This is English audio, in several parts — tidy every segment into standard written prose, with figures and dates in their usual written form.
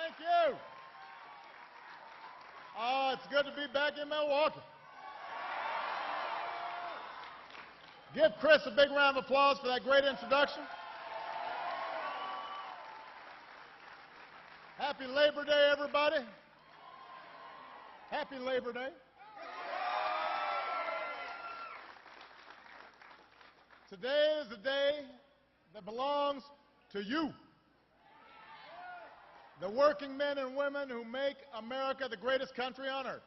Thank you. Oh, it's good to be back in Milwaukee. Give Chris a big round of applause for that great introduction. Happy Labor Day, everybody. Happy Labor Day. Today is a day that belongs to you, the working men and women who make America the greatest country on earth.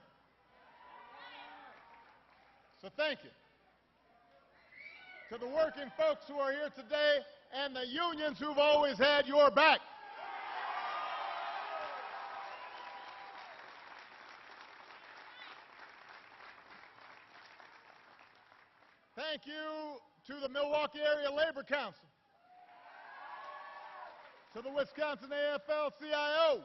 So thank you. To the working folks who are here today and the unions who've always had your back. Thank you to the Milwaukee Area Labor Council, to the Wisconsin AFL-CIO.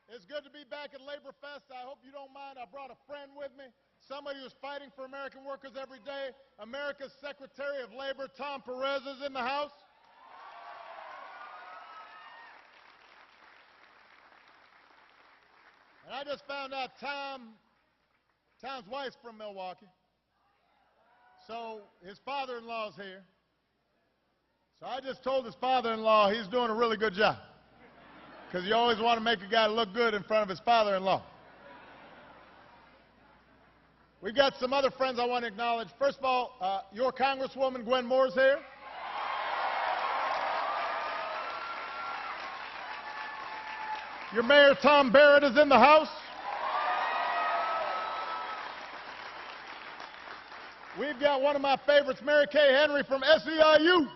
It's good to be back at Labor Fest. I hope you don't mind. I brought a friend with me, somebody who's fighting for American workers every day. America's Secretary of Labor, Tom Perez, is in the house. And I just found out Tom's wife's from Milwaukee. So his father-in-law's here. So I just told his father-in-law he's doing a really good job, because you always want to make a guy look good in front of his father-in-law. We've got some other friends I want to acknowledge. First of all, your Congresswoman Gwen Moore's here. Your Mayor Tom Barrett is in the house. We've got one of my favorites, Mary Kay Henry from SEIU.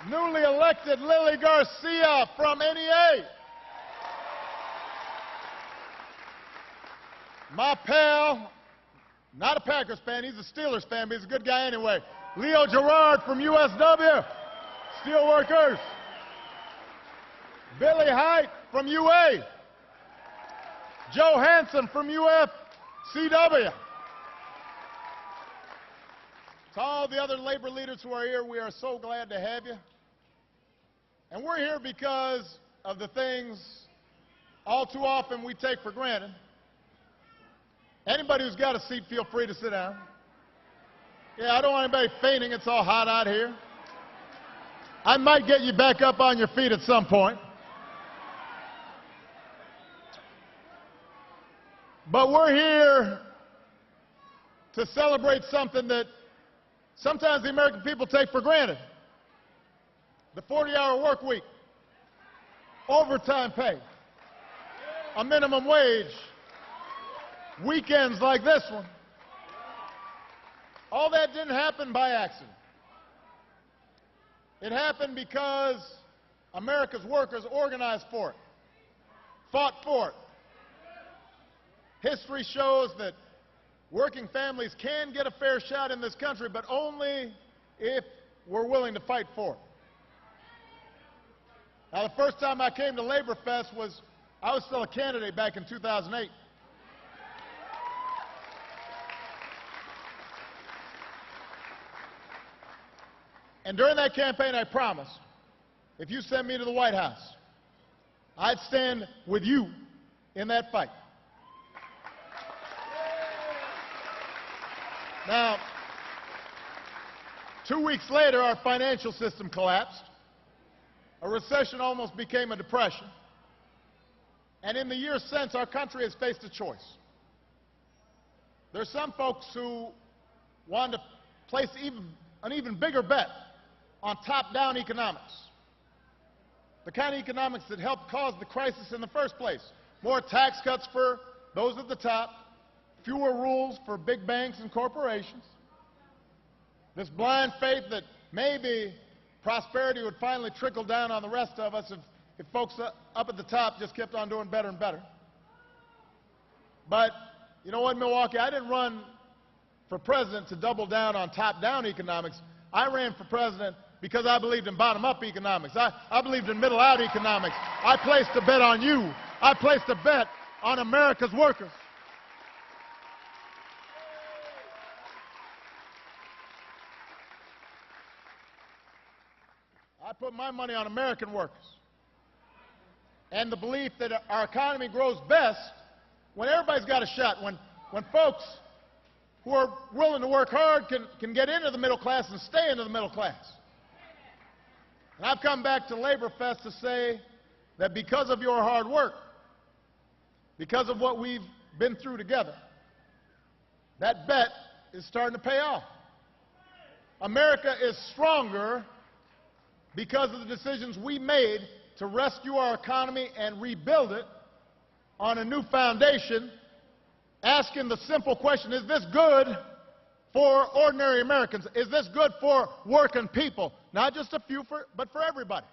Newly elected Lily Garcia from NEA. My pal, not a Packers fan, he's a Steelers fan, but he's a good guy anyway. Leo Gerard from USW, Steelworkers. Billy Height from UA. Joe Hanson from UFCW. To all the other labor leaders who are here, we are so glad to have you. And we're here because of the things all too often we take for granted. Anybody who's got a seat, feel free to sit down. Yeah, I don't want anybody fainting. It's all hot out here. I might get you back up on your feet at some point. But we're here to celebrate something that sometimes the American people take for granted. The 40-hour work week, overtime pay, a minimum wage, weekends like this one. All that didn't happen by accident. It happened because America's workers organized for it, fought for it. History shows that working families can get a fair shot in this country, but only if we're willing to fight for it. Now, the first time I came to Labor Fest I was still a candidate back in 2008. And during that campaign, I promised, if you send me to the White House, I'd stand with you in that fight. Now, 2 weeks later, our financial system collapsed. A recession almost became a depression. And in the years since, our country has faced a choice. There's some folks who wanted to place an even bigger bet on top-down economics, the kind of economics that helped cause the crisis in the first place. More tax cuts for those at the top, fewer rules for big banks and corporations. This blind faith that maybe prosperity would finally trickle down on the rest of us if folks up at the top just kept on doing better and better. But you know what, Milwaukee? I didn't run for president to double down on top-down economics. I ran for president because I believed in bottom-up economics. I believed in middle-out economics. I placed a bet on you. I placed a bet on America's workers. I put my money on American workers. And the belief that our economy grows best when everybody's got a shot, when folks who are willing to work hard can get into the middle class and stay into the middle class. And I've come back to Labor Fest to say that because of your hard work, because of what we've been through together, that bet is starting to pay off. America is stronger because of the decisions we made to rescue our economy and rebuild it on a new foundation, asking the simple question, is this good for ordinary Americans? Is this good for working people? Not just a few, but for everybody.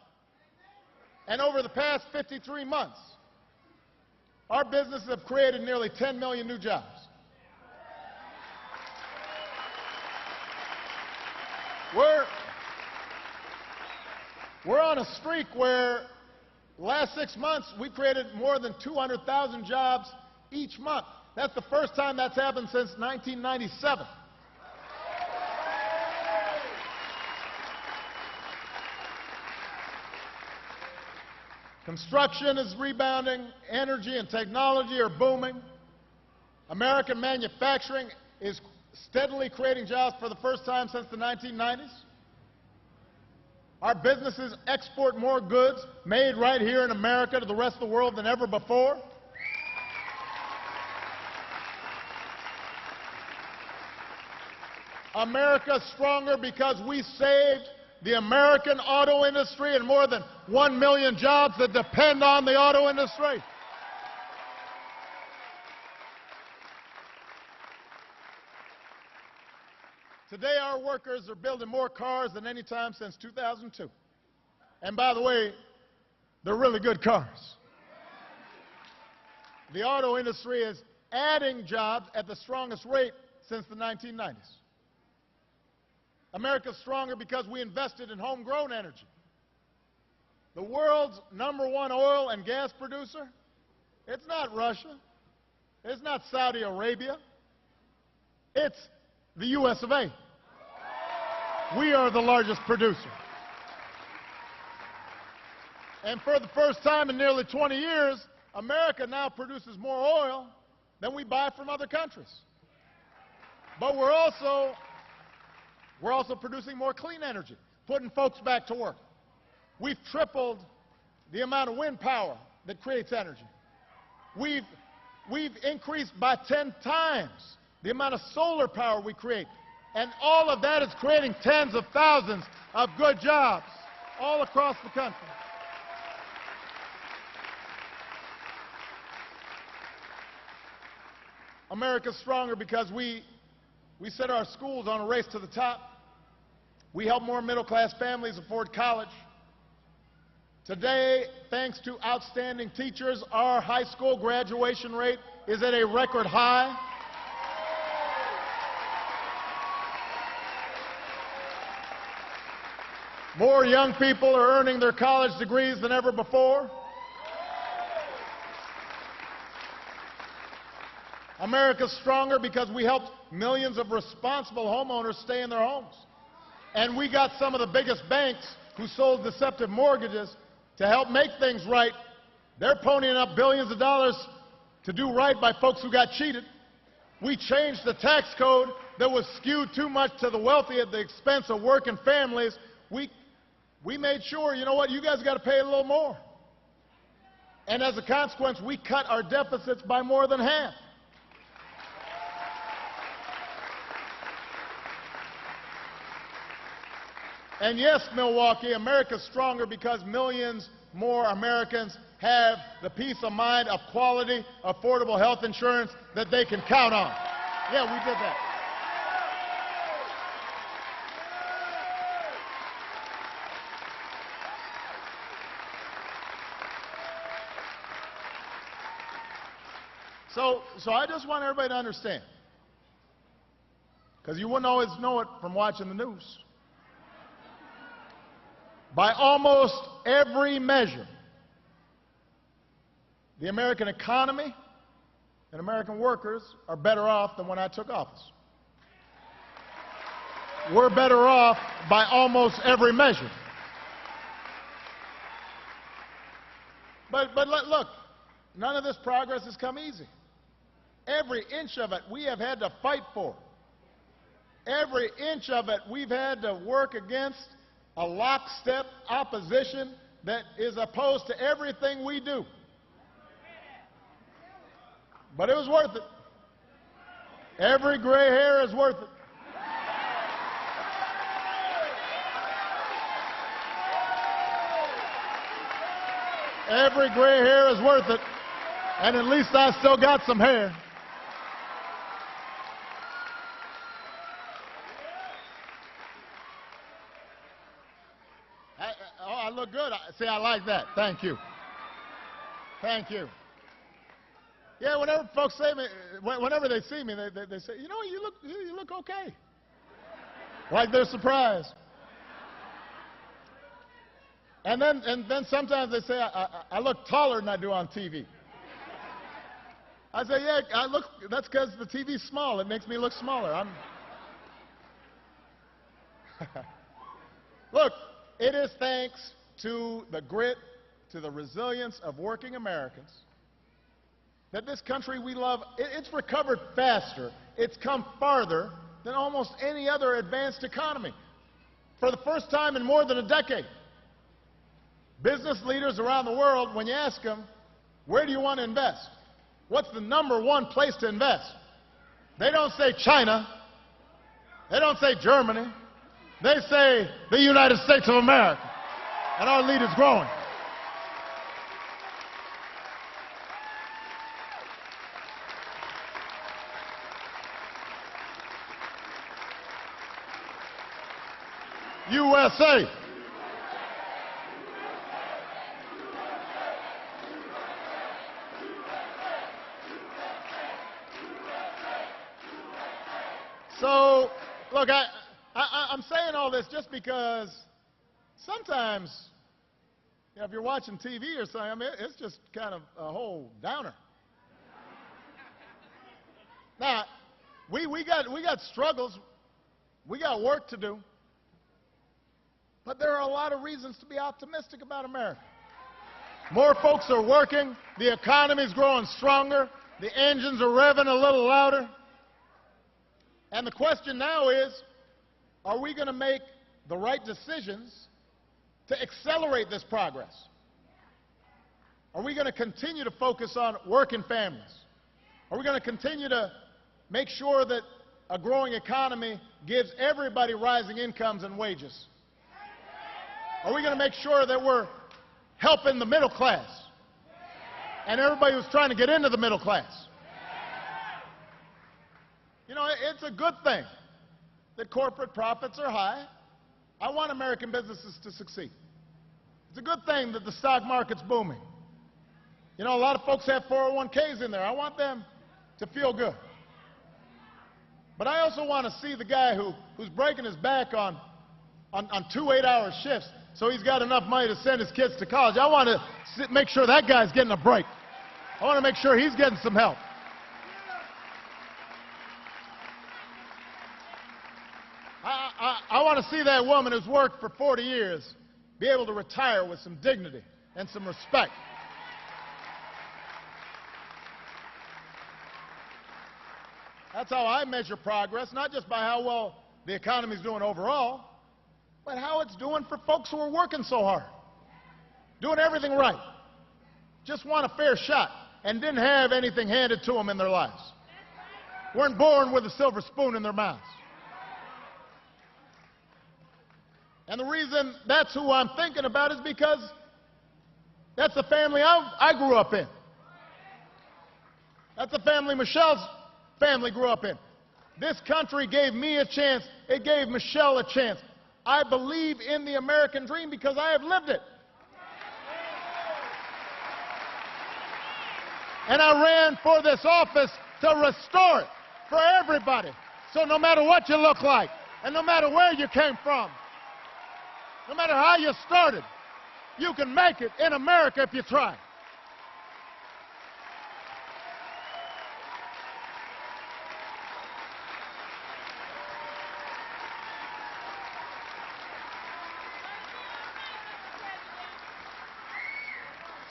And over the past 53 months, our businesses have created nearly 10 million new jobs. We're on a streak where the last 6 months we created more than 200,000 jobs each month. That's the first time that's happened since 1997. Construction is rebounding, energy and technology are booming. American manufacturing is steadily creating jobs for the first time since the 1990s. Our businesses export more goods made right here in America to the rest of the world than ever before. America's stronger because we saved the American auto industry and more than 1 million jobs that depend on the auto industry. Today, our workers are building more cars than any time since 2002. And by the way, they're really good cars. The auto industry is adding jobs at the strongest rate since the 1990s. America's stronger because we invested in homegrown energy. The world's #1 oil and gas producer, it's not Russia, it's not Saudi Arabia, it's the U.S. of A. We are the largest producer. And for the first time in nearly 20 years, America now produces more oil than we buy from other countries. But we're also producing more clean energy, putting folks back to work. We've tripled the amount of wind power that creates energy. We've increased by 10 times the amount of solar power we create. And all of that is creating tens of thousands of good jobs all across the country. America's stronger because we set our schools on a race to the top. We help more middle-class families afford college. Today, thanks to outstanding teachers, our high school graduation rate is at a record high. More young people are earning their college degrees than ever before. America's stronger because we helped millions of responsible homeowners stay in their homes. And we got some of the biggest banks who sold deceptive mortgages to help make things right. They're ponying up billions of dollars to do right by folks who got cheated. We changed the tax code that was skewed too much to the wealthy at the expense of working families. We made sure, you know what, you guys got to pay a little more. And as a consequence, we cut our deficits by more than half. And yes, Milwaukee, America's stronger because millions more Americans have the peace of mind of quality, affordable health insurance that they can count on. Yeah, we did that. So I just want everybody to understand, because you wouldn't always know it from watching the news. By almost every measure, the American economy and American workers are better off than when I took office. We're better off by almost every measure. Look, none of this progress has come easy. Every inch of it we have had to fight for. Every inch of it we've had to work against a lockstep opposition that is opposed to everything we do. But it was worth it. Every gray hair is worth it. Every gray hair is worth it. And at least I still got some hair. I look good. See, I like that. Thank you. Thank you. Yeah, whenever folks say me, whenever they see me, they say, you know, you look okay. Like they're surprised. And then sometimes they say I look taller than I do on TV. I say, yeah, that's because the TV's small. It makes me look smaller. Look, it is thanks to the grit, to the resilience of working Americans that this country we love, it's recovered faster. It's come farther than almost any other advanced economy. For the first time in more than a decade, business leaders around the world, when you ask them, where do you want to invest? What's the number one place to invest? They don't say China. They don't say Germany. They say the United States of America. And our lead is growing. USA. So, look, I'm saying all this just because sometimes, you know, if you're watching TV or something, I mean, it's just kind of a whole downer. Now, we got struggles. We got work to do. But there are a lot of reasons to be optimistic about America. More folks are working. The economy's growing stronger. The engines are revving a little louder. And the question now is, are we going to make the right decisions to accelerate this progress? Are we going to continue to focus on working families? Are we going to continue to make sure that a growing economy gives everybody rising incomes and wages? Are we going to make sure that we're helping the middle class and everybody who's trying to get into the middle class? You know, it's a good thing that corporate profits are high. I want American businesses to succeed. It's a good thing that the stock market's booming. You know, a lot of folks have 401ks in there. I want them to feel good. But I also want to see the guy who's breaking his back on 2 8-hour shifts so he's got enough money to send his kids to college. I want to make sure that guy's getting a break. I want to make sure he's getting some help. I want to see that woman who's worked for 40 years be able to retire with some dignity and some respect. That's how I measure progress, not just by how well the economy's doing overall, but how it's doing for folks who are working so hard, doing everything right, just want a fair shot, and didn't have anything handed to them in their lives. Weren't born with a silver spoon in their mouths. And the reason that's who I'm thinking about is because that's the family I grew up in. That's the family Michelle's family grew up in. This country gave me a chance. It gave Michelle a chance. I believe in the American dream because I have lived it. And I ran for this office to restore it for everybody. So no matter what you look like, and no matter where you came from, no matter how you started, you can make it in America if you try.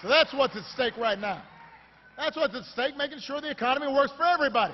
So that's what's at stake right now. That's what's at stake, making sure the economy works for everybody.